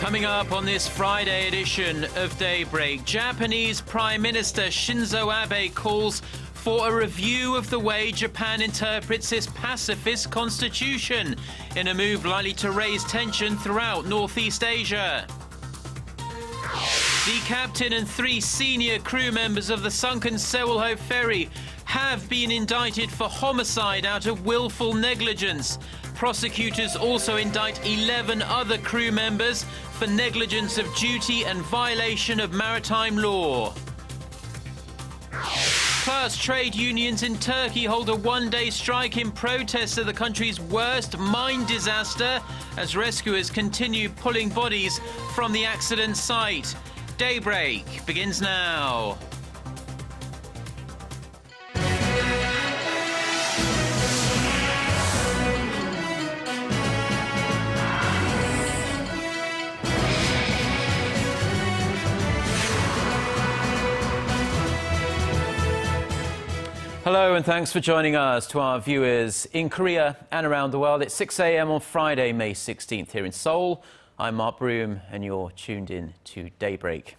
Coming up on this Friday edition of Daybreak, Japanese Prime Minister Shinzo Abe calls for a review of the way Japan interprets its pacifist constitution in a move likely to raise tension throughout Northeast Asia. The captain and 3 senior crew members of the sunken Sewol ferry have been indicted for homicide out of willful negligence. Prosecutors also indict 11 other crew members for negligence of duty and violation of maritime law. Plus, trade unions in Turkey hold a one-day strike in protest of the country's worst mine disaster as rescuers continue pulling bodies from the accident site. Daybreak begins now. Hello and thanks for joining us. To our viewers in Korea and around the world, it's 6 a.m. on Friday, May 16th here in Seoul. I'm Mark Broom and you're tuned in to Daybreak.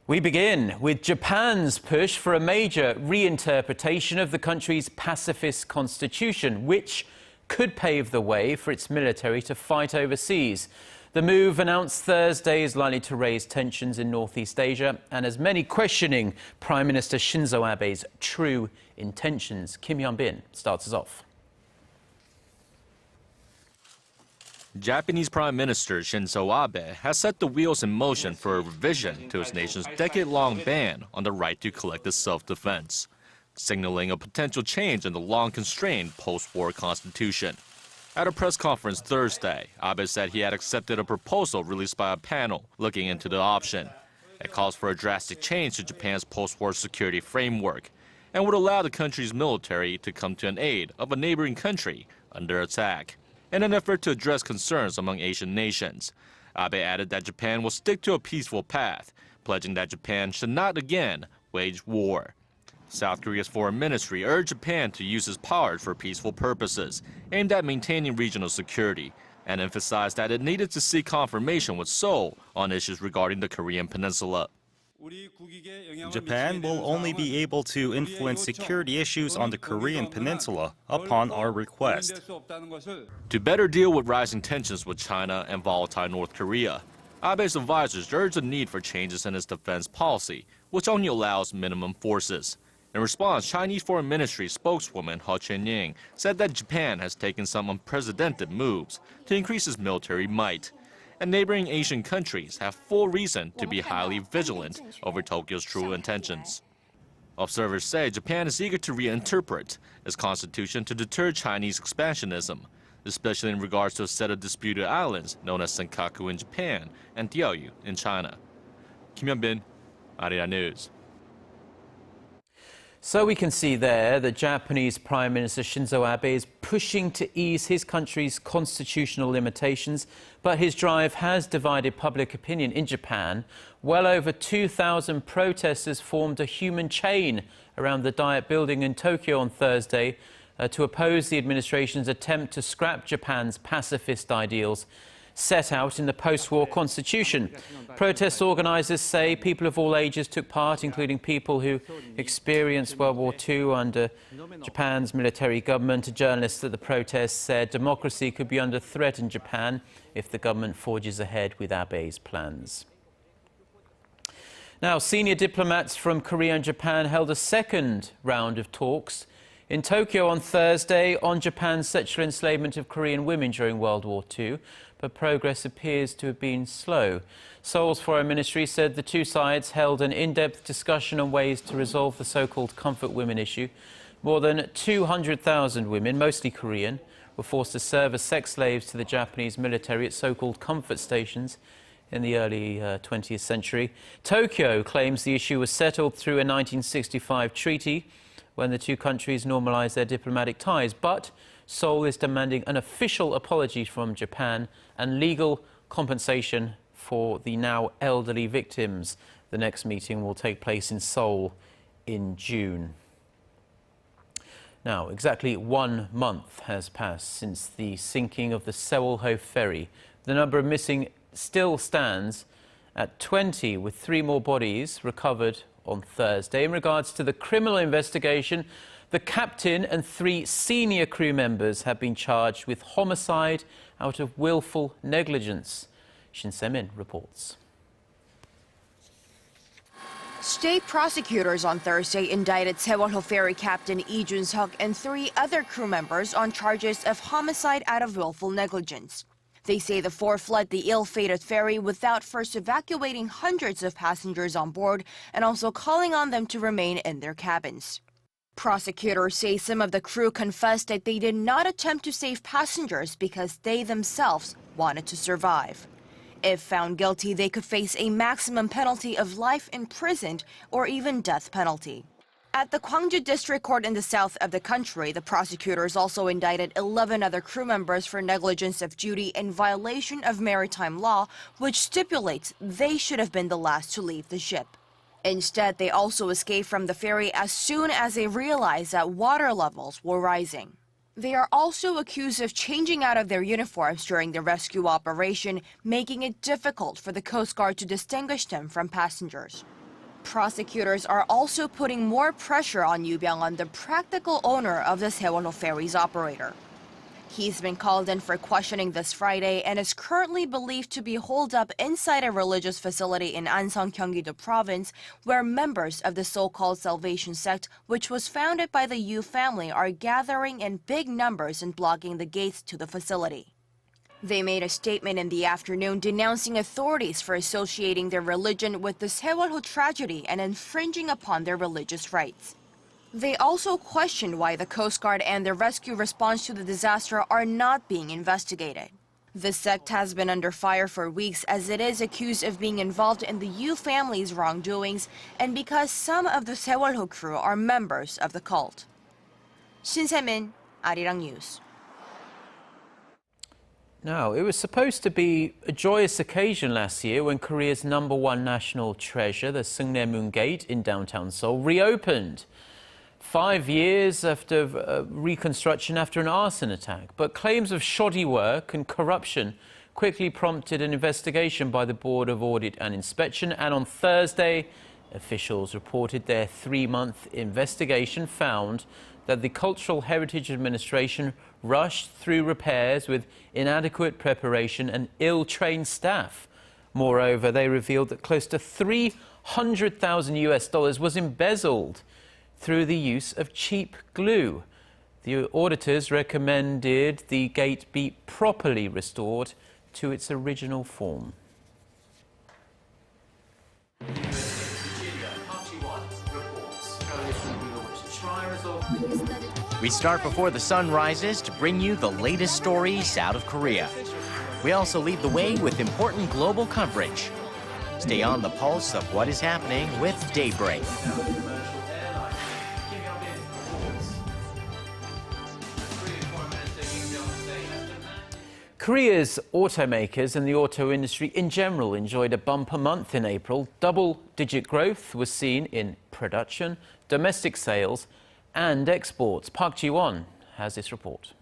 We begin with Japan's push for a major reinterpretation of the country's pacifist constitution, which could pave the way for its military to fight overseas. The move, announced Thursday, is likely to raise tensions in Northeast Asia and has many questioning Prime Minister Shinzo Abe's true intentions. Hyun-bin starts us off. Japanese Prime Minister Shinzo Abe has set the wheels in motion for a revision to his nation's decade-long ban on the right to collective self-defense, signaling a potential change in the long-constrained post-war constitution. At a press conference Thursday, Abe said he had accepted a proposal released by a panel looking into the option. It calls for a drastic change to Japan's post-war security framework and would allow the country's military to come to an aid of a neighboring country under attack. In an effort to address concerns among Asian nations, Abe added that Japan will stick to a peaceful path, pledging that Japan should not again wage war. South Korea's foreign ministry urged Japan to use its powers for peaceful purposes, aimed at maintaining regional security, and emphasized that it needed to seek confirmation with Seoul on issues regarding the Korean peninsula. Japan will only be able to influence security issues on the Korean peninsula upon our request. To better deal with rising tensions with China and volatile North Korea, Abe's advisors urged the need for changes in its defense policy, which only allows minimum forces. In response, Chinese Foreign Ministry spokeswoman Heo Chunying said that Japan has taken some unprecedented moves to increase its military might, and neighboring Asian countries have full reason to be highly vigilant over Tokyo's true intentions. Observers say Japan is eager to reinterpret its constitution to deter Chinese expansionism, especially in regards to a set of disputed islands known as Senkaku in Japan and Diaoyu in China. Kim Hyun-bin, Arirang News. So we can see there that Japanese Prime Minister Shinzo Abe is pushing to ease his country's constitutional limitations, but his drive has divided public opinion in Japan. Well over 2,000 protesters formed a human chain around the Diet building in Tokyo on Thursday to oppose the administration's attempt to scrap Japan's pacifist ideals set out in the post-war constitution. Protest organisers say people of all ages took part, including people who experienced World War II under Japan's military government. A journalist at the protest said democracy could be under threat in Japan if the government forges ahead with Abe's plans. Now, senior diplomats from Korea and Japan held a second round of talks in Tokyo on Thursday on Japan's sexual enslavement of Korean women during World War II, but progress appears to have been slow. Seoul's foreign ministry said the two sides held an in-depth discussion on ways to resolve the so-called comfort women issue. More than 200,000 women, mostly Korean, were forced to serve as sex slaves to the Japanese military at so-called comfort stations in the early 20th century. Tokyo claims the issue was settled through a 1965 treaty when the two countries normalized their diplomatic ties, but Seoul is demanding an official apology from Japan and legal compensation for the now elderly victims. The next meeting will take place in Seoul in June. Now, exactly 1 month has passed since the sinking of the Sewol ferry. The number of missing still stands at 20, with 3 more bodies recovered on Thursday. In regards to the criminal investigation, the captain and 3 senior crew members have been charged with homicide out of willful negligence. Shin Se-min reports. State prosecutors on Thursday indicted Sewol ferry captain Lee Jun-seok and 3 other crew members on charges of homicide out of willful negligence. They say the 4 fled the ill-fated ferry without first evacuating hundreds of passengers on board and also calling on them to remain in their cabins. Prosecutors say some of the crew confessed that they did not attempt to save passengers because they themselves wanted to survive. If found guilty, they could face a maximum penalty of life imprisoned or even death penalty. At the Gwangju District Court in the south of the country, the prosecutors also indicted 11 other crew members for negligence of duty in violation of maritime law, which stipulates they should have been the last to leave the ship. Instead, they also escaped from the ferry as soon as they realized that water levels were rising. They are also accused of changing out of their uniforms during the rescue operation, making it difficult for the Coast Guard to distinguish them from passengers. Prosecutors are also putting more pressure on Yoo Byung-un, the practical owner of the Sewol ferry's operator. He's been called in for questioning this Friday and is currently believed to be holed up inside a religious facility in Anseong, Gyeonggi-do province, where members of the so-called Salvation sect, which was founded by the Yoo family, are gathering in big numbers and blocking the gates to the facility. They made a statement in the afternoon denouncing authorities for associating their religion with the Sewol tragedy and infringing upon their religious rights. They also questioned why the Coast Guard and the rescue response to the disaster are not being investigated. The sect has been under fire for weeks as it is accused of being involved in the Yoo family's wrongdoings and because some of the Sewol crew are members of the cult. Shin Se-min, Arirang News. Now, it was supposed to be a joyous occasion last year when Korea's #1 national treasure, the Seungnaemun Gate in downtown Seoul, reopened. 5 years after reconstruction after an arson attack. But claims of shoddy work and corruption quickly prompted an investigation by the Board of Audit and Inspection. And on Thursday, officials reported their 3-month investigation found that the Cultural Heritage Administration rushed through repairs with inadequate preparation and ill-trained staff. Moreover, they revealed that close to $300,000 was embezzled through the use of cheap glue. The auditors recommended the gate be properly restored to its original form. We start before the sun rises to bring you the latest stories out of Korea. We also lead the way with important global coverage. Stay on the pulse of what is happening with Daybreak. Korea's automakers and the auto industry in general enjoyed a bumper month in April. Double-digit growth was seen in production, domestic sales and exports. Park Ji-won has this report.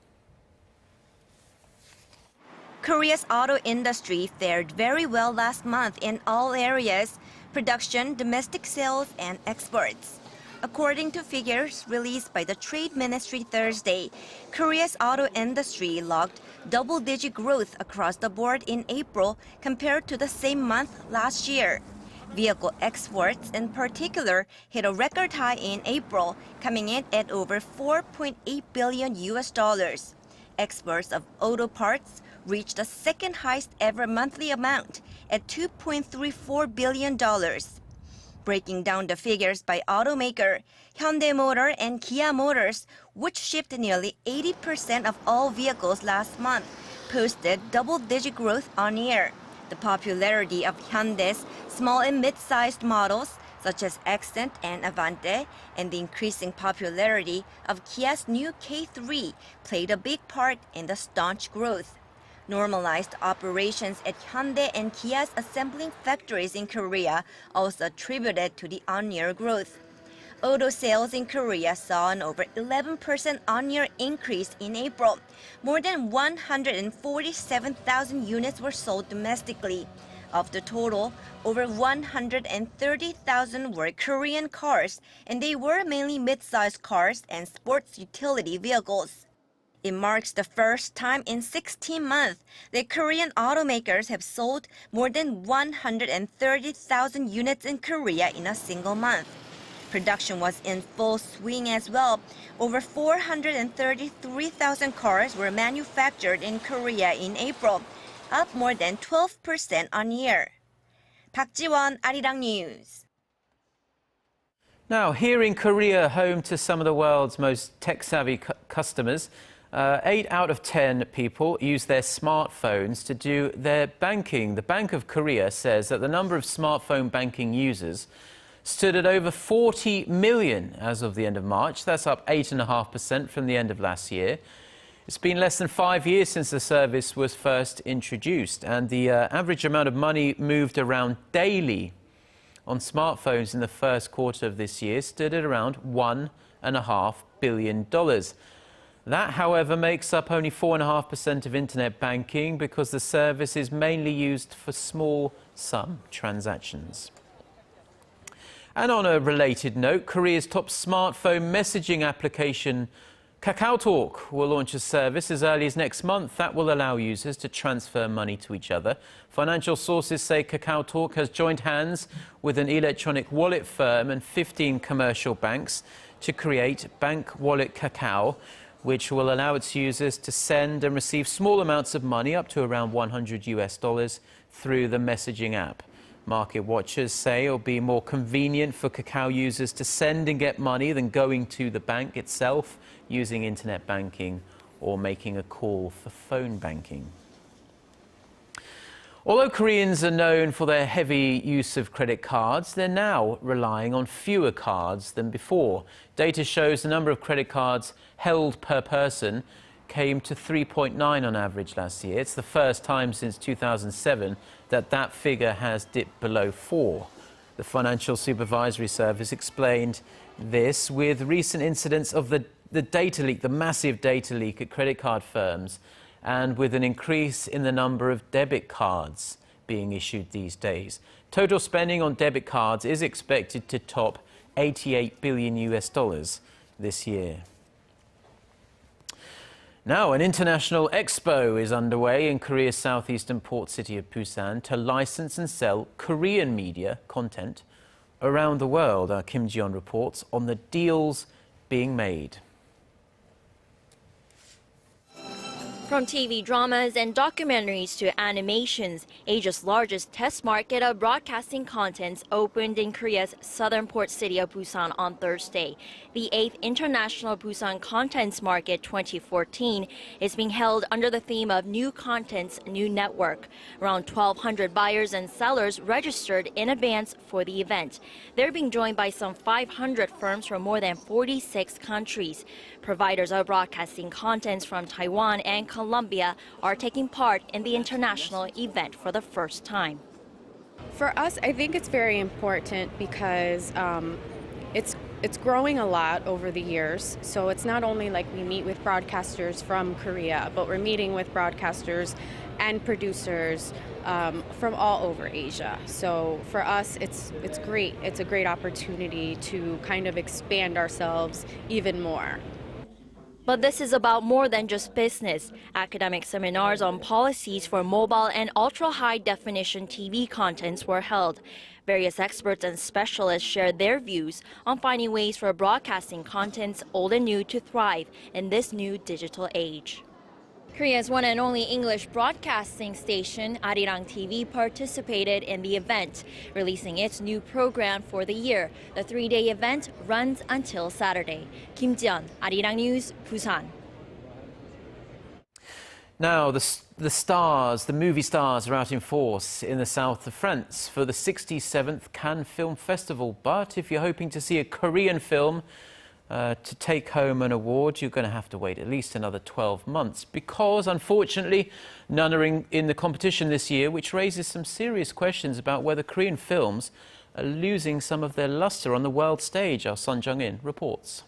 Korea's auto industry fared very well last month in all areas: production, domestic sales, and exports. According to figures released by the Trade Ministry Thursday, Korea's auto industry logged double-digit growth across the board in April compared to the same month last year. Vehicle exports in particular hit a record high in April, coming in at over $4.8 billion. Exports of auto parts reached the second highest ever monthly amount at $2.34 billion. Breaking down the figures by automaker, Hyundai Motor and Kia Motors, which shipped nearly 80% of all vehicles last month, posted double-digit growth on year. The popularity of Hyundai's small and mid-sized models, such as Accent and Avante, and the increasing popularity of Kia's new K3 played a big part in the staunch growth. Normalized operations at Hyundai and Kia's assembling factories in Korea also attributed to the on-year growth. Auto sales in Korea saw an over 11% on-year increase in April. More than 147,000 units were sold domestically. Of the total, over 130,000 were Korean cars, and they were mainly mid-sized cars and sports utility vehicles. It marks the first time in 16 months that Korean automakers have sold more than 130,000 units in Korea in a single month. Production was in full swing as well. Over 433,000 cars were manufactured in Korea in April, up more than 12% on year. Park Ji-won, Arirang News. Now, here in Korea, home to some of the world's most tech-savvy customers, 8 out of 10 people use their smartphones to do their banking. The Bank of Korea says that the number of smartphone banking users stood at over 40 million as of the end of March. That's up 8.5% from the end of last year. It's been less than 5 years since the service was first introduced, and the average amount of money moved around daily on smartphones in the first quarter of this year stood at around $1.5 billion. That, however, makes up only 4.5% of internet banking because the service is mainly used for small sum transactions. And on a related note, Korea's top smartphone messaging application KakaoTalk will launch a service as early as next month that will allow users to transfer money to each other. Financial sources say KakaoTalk has joined hands with an electronic wallet firm and 15 commercial banks to create Bank Wallet Kakao, which will allow its users to send and receive small amounts of money up to around $100 through the messaging app. Market watchers say it'll be more convenient for Kakao users to send and get money than going to the bank itself, using internet banking or making a call for phone banking. Although Koreans are known for their heavy use of credit cards, they're now relying on fewer cards than before. Data shows the number of credit cards held per person came to 3.9 on average last year. It's the first time since 2007 that figure has dipped below 4. The Financial Supervisory Service explained this with recent incidents of the data leak, the massive data leak at credit card firms, and with an increase in the number of debit cards being issued these days. Total spending on debit cards is expected to top $88 billion this year. Now, an international expo is underway in Korea's southeastern port city of Busan to license and sell Korean media content around the world. Our Kim Ji-yeon reports on the deals being made. From TV dramas and documentaries to animations, Asia's largest test market of broadcasting contents opened in Korea's southern port city of Busan on Thursday. The 8th International Busan Contents Market 2014 is being held under the theme of New Contents, New Network. Around 1,200 buyers and sellers registered in advance for the event. They're being joined by some 500 firms from more than 46 countries. Providers of broadcasting contents from Taiwan and Colombia are taking part in the international event for the first time. For us, I think it's very important because it's growing a lot over the years. So it's not only like we meet with broadcasters from Korea, but we're meeting with broadcasters and producers from all over Asia. So for us, it's great. It's a great opportunity to kind of expand ourselves even more. But this is about more than just business. Academic seminars on policies for mobile and ultra-high-definition TV contents were held. Various experts and specialists shared their views on finding ways for broadcasting contents old and new to thrive in this new digital age. Korea's one and only English broadcasting station, Arirang TV, participated in the event, releasing its new program for the year. The 3-day event runs until Saturday. Kim Ji-yeon, Arirang News, Busan. Now, the movie stars are out in force in the south of France for the 67th Cannes Film Festival. But if you're hoping to see a Korean film to take home an award, you're going to have to wait at least another 12 months because, unfortunately, none are in the competition this year, which raises some serious questions about whether Korean films are losing some of their luster on the world stage. Our Sun Jung-in reports.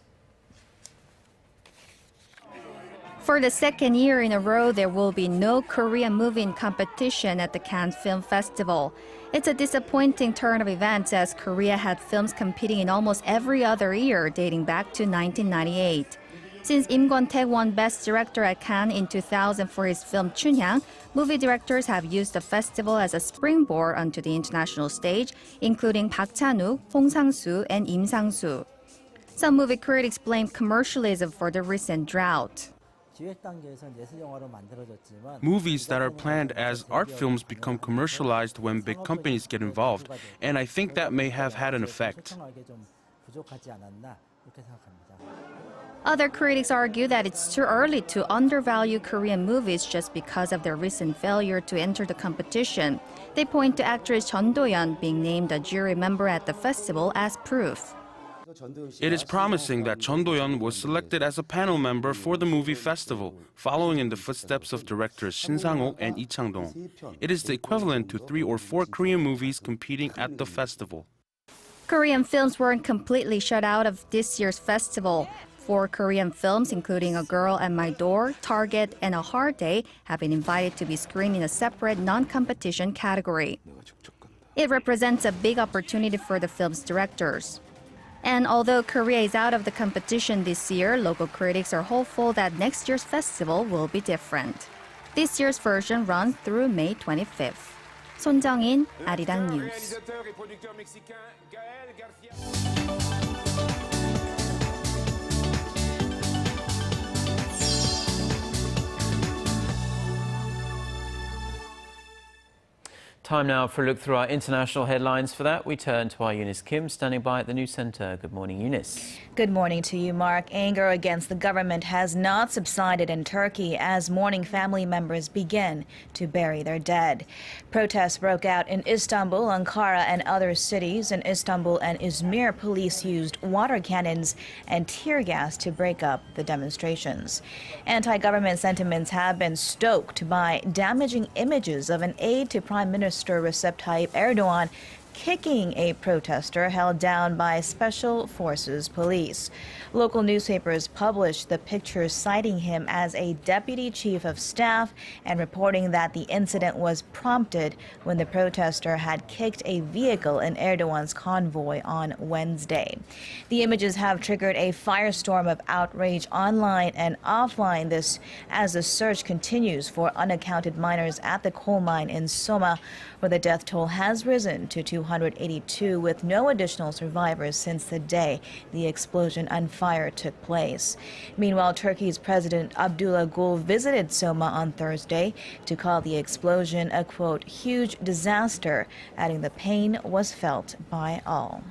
For the second year in a row, there will be no Korean movie competition at the Cannes Film Festival. It's a disappointing turn of events as Korea had films competing in almost every other year dating back to 1998. Since Im Kwon-taek won Best Director at Cannes in 2000 for his film Chunhyang, movie directors have used the festival as a springboard onto the international stage, including Park Chan-wook, Hong Sang-soo, and Im Sang-soo. Some movie critics blame commercialism for the recent drought. Movies that are planned as art films become commercialized when big companies get involved, and I think that may have had an effect. Other critics argue that it's too early to undervalue Korean movies just because of their recent failure to enter the competition. They point to actress Chun Do-yeon being named a jury member at the festival as proof. It is promising that Chun Do-yeon was selected as a panel member for the movie festival, following in the footsteps of directors Shin Sang-ok and Lee Chang-dong. It is the equivalent to 3 or 4 Korean movies competing at the festival. Korean films weren't completely shut out of this year's festival. 4 Korean films, including A Girl at My Door, Target, and A Hard Day, have been invited to be screened in a separate non-competition category. It represents a big opportunity for the film's directors. And although Korea is out of the competition this year, local critics are hopeful that next year's festival will be different. This year's version runs through May 25th. Son Jung-in, Arirang News. Time now for a look through our international headlines. For that, we turn to our Eunice Kim, standing by at the news centre. Good morning, Eunice. Good morning to you, Mark. Anger against the government has not subsided in Turkey as mourning family members begin to bury their dead. Protests broke out in Istanbul, Ankara, and other cities. In Istanbul and Izmir, police used water cannons and tear gas to break up the demonstrations. Anti-government sentiments have been stoked by damaging images of an aide to Prime Minister Recep Tayyip Erdogan kicking a protester held down by Special Forces police. Local newspapers published the pictures citing him as a deputy chief of staff and reporting that the incident was prompted when the protester had kicked a vehicle in Erdogan's convoy on Wednesday. The images have triggered a firestorm of outrage online and offline as the search continues for unaccounted miners at the coal mine in Soma, where the death toll has risen to 282 with no additional survivors since the day the explosion and fire took place. Meanwhile, Turkey's President Abdullah Gül visited Soma on Thursday to call the explosion a, quote, huge disaster, adding the pain was felt by all.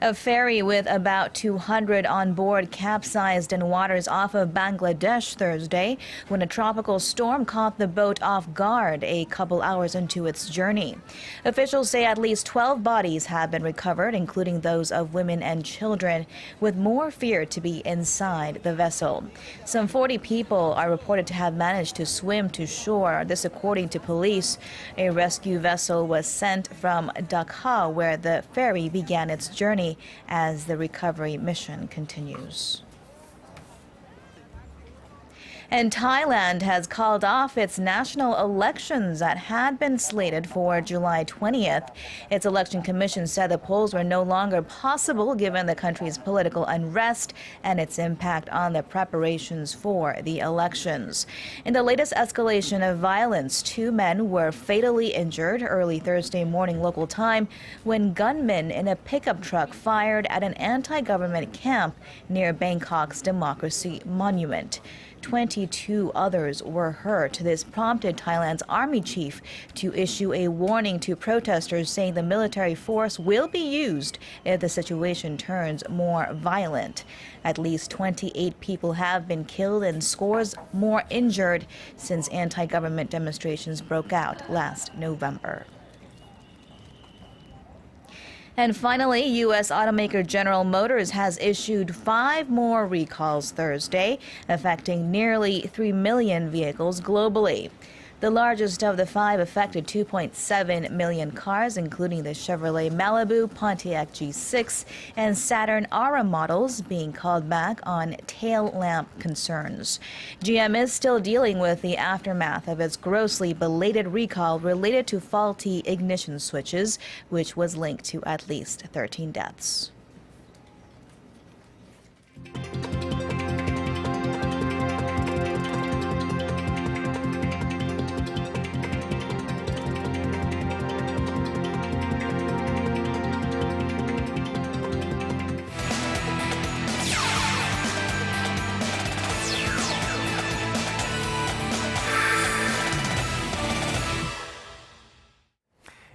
A ferry with about 200 on board capsized in waters off of Bangladesh Thursday when a tropical storm caught the boat off guard a couple hours into its journey. Officials say at least 12 bodies have been recovered, including those of women and children, with more feared to be inside the vessel. Some 40 people are reported to have managed to swim to shore, this according to police. A rescue vessel was sent from Dhaka, where the ferry began its journey, as the recovery mission continues. And Thailand has called off its national elections that had been slated for July 20th. Its election commission said the polls were no longer possible given the country's political unrest and its impact on the preparations for the elections. In the latest escalation of violence, 2 men were fatally injured early Thursday morning local time when gunmen in a pickup truck fired at an anti-government camp near Bangkok's Democracy Monument. 22 others were hurt. This prompted Thailand's army chief to issue a warning to protesters, saying the military force will be used if the situation turns more violent. At least 28 people have been killed and scores more injured since anti-government demonstrations broke out last November. And finally, U.S. automaker General Motors has issued 5 more recalls Thursday, affecting nearly 3 million vehicles globally. The largest of the 5 affected 2.7 million cars, including the Chevrolet Malibu, Pontiac G6, and Saturn Aura models, being called back on tail lamp concerns. GM is still dealing with the aftermath of its grossly belated recall related to faulty ignition switches, which was linked to at least 13 deaths.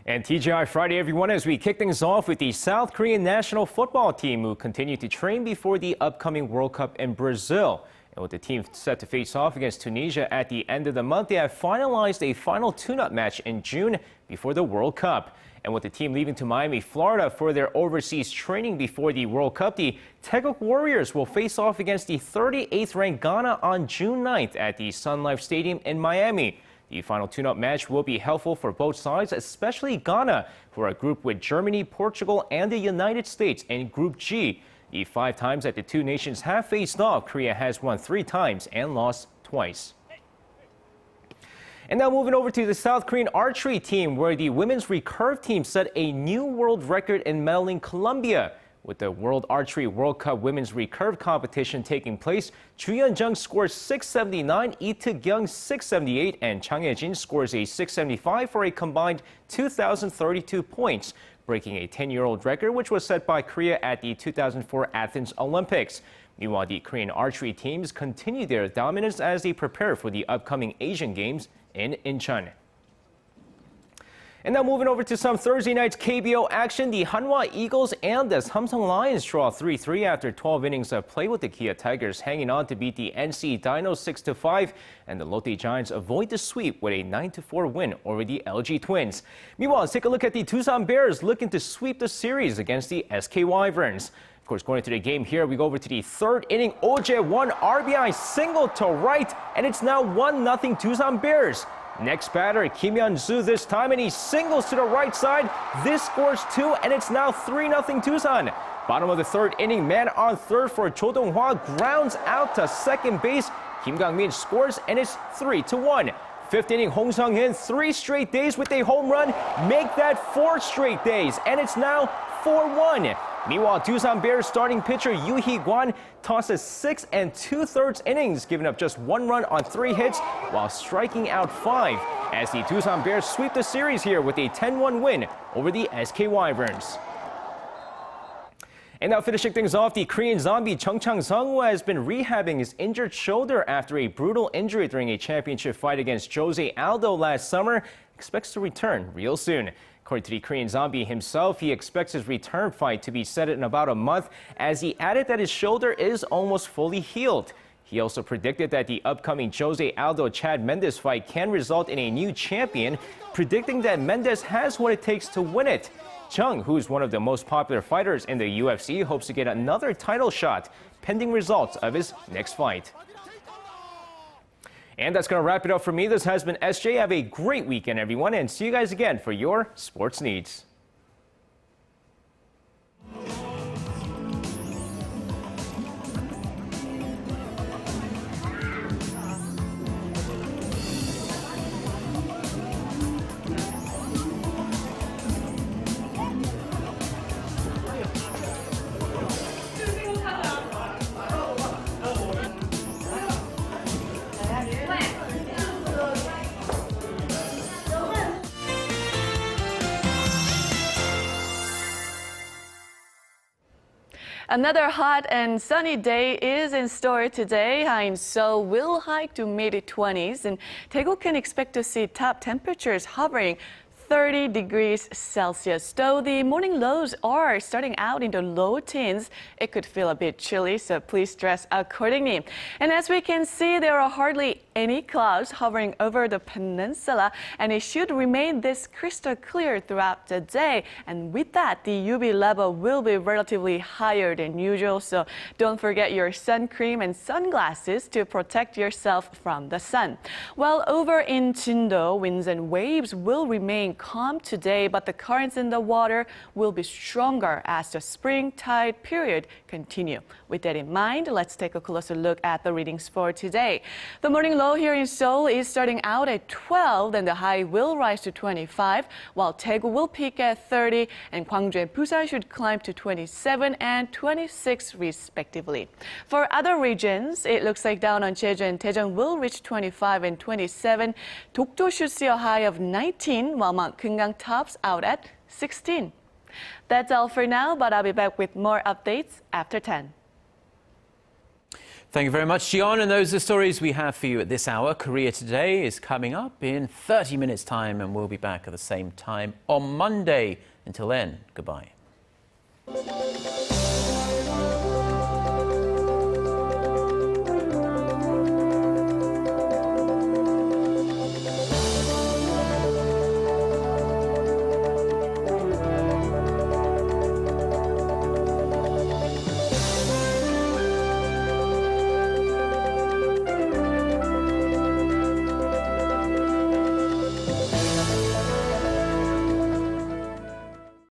And TGI Friday, everyone, as we kick things off with the South Korean national football team who continue to train before the upcoming World Cup in Brazil. And with the team set to face off against Tunisia at the end of the month, they have finalized a final tune-up match in June before the World Cup. And with the team leaving to Miami, Florida for their overseas training before the World Cup, the Taeguk Warriors will face off against the 38th ranked Ghana on June 9th at the Sun Life Stadium in Miami. The final tune-up match will be helpful for both sides, especially Ghana, who are grouped with Germany, Portugal, and the United States in Group G. The 5 times that the two nations have faced off, Korea has won 3 times and lost twice. And now moving over to the South Korean archery team, where the women's recurve team set a new world record in medal in Colombia. With the World Archery World Cup Women's Recurve competition taking place, Ju Yeon-jung scores 679, Lee Tae-kyung 678, and Chang Hae-jin scores a 675 for a combined 2,032 points, breaking a 10-year-old record which was set by Korea at the 2004 Athens Olympics. Meanwhile, the Korean archery teams continue their dominance as they prepare for the upcoming Asian Games in Incheon. And now moving over to some Thursday night's KBO action, the Hanwha Eagles and the Samsung Lions draw 3-3 after 12 innings of play, with the Kia Tigers hanging on to beat the NC Dinos 6-5, and the Lotte Giants avoid the sweep with a 9-4 win over the LG Twins. Meanwhile, let's take a look at the Tucson Bears looking to sweep the series against the SK Wyverns. Of course, going into the game here, we go over to the 3rd inning. Oje 1 RBI single to right, and it's now 1-0 Tucson Bears. Next batter, Kim Hyun-soo this time, and he singles to the right side. This scores 2, and it's now 3-0 Tucson. Bottom of the 3rd inning, man on third for Cho Dong-hwa grounds out to second base. Kim Gang-min scores, and it's 3-1. 5th inning, Hong Sung-hin 3 straight days with a home run. Make that 4 straight days, and it's now 4-1. Meanwhile, Tucson Bears starting pitcher Yoo Hee-kwan tosses 6 2/3 innings, giving up just 1 run on 3 hits while striking out 5, as the Tucson Bears sweep the series here with a 10-1 win over the SK Wyverns. And now finishing things off, the Korean zombie Chung Chang-sung, who has been rehabbing his injured shoulder after a brutal injury during a championship fight against Jose Aldo last summer, expects to return real soon. According to the Korean zombie himself, he expects his return fight to be set in about a month, as he added that his shoulder is almost fully healed. He also predicted that the upcoming Jose Aldo-Chad Mendes fight can result in a new champion, predicting that Mendes has what it takes to win it. Chung, who's one of the most popular fighters in the UFC, hopes to get another title shot, pending results of his next fight. And that's going to wrap it up for me. This has been SJ. Have a great weekend, everyone, and see you guys again for your sports needs. Another hot and sunny day is in store today. High in Seoul will hike to mid-20s, and Daegu can expect to see top temperatures hovering 30 degrees Celsius. Though the morning lows are starting out in the low teens, it could feel a bit chilly, so please dress accordingly. And as we can see, there are hardly any clouds hovering over the peninsula, and it should remain this crystal clear throughout the day. And with that, the UV level will be relatively higher than usual, so don't forget your sun cream and sunglasses to protect yourself from the sun. Well, over in Jindo, winds and waves will remain calm today, but the currents in the water will be stronger as the spring tide period continue. With that in mind, let's take a closer look at the readings for today. The morning low here in Seoul is starting out at 12, and the high will rise to 25, while Daegu will peak at 30, and Gwangju and Busan should climb to 27 and 26 respectively. For other regions, it looks like down on Jeju and Daejeon will reach 25 and 27. Dokdo should see a high of 19, while Mount Keungang tops out at 16. That's all for now, but I'll be back with more updates after 10. Thank you very much, Jion. And those are the stories we have for you at this hour. Korea Today is coming up in 30 minutes' time, and we'll be back at the same time on Monday. Until then, goodbye.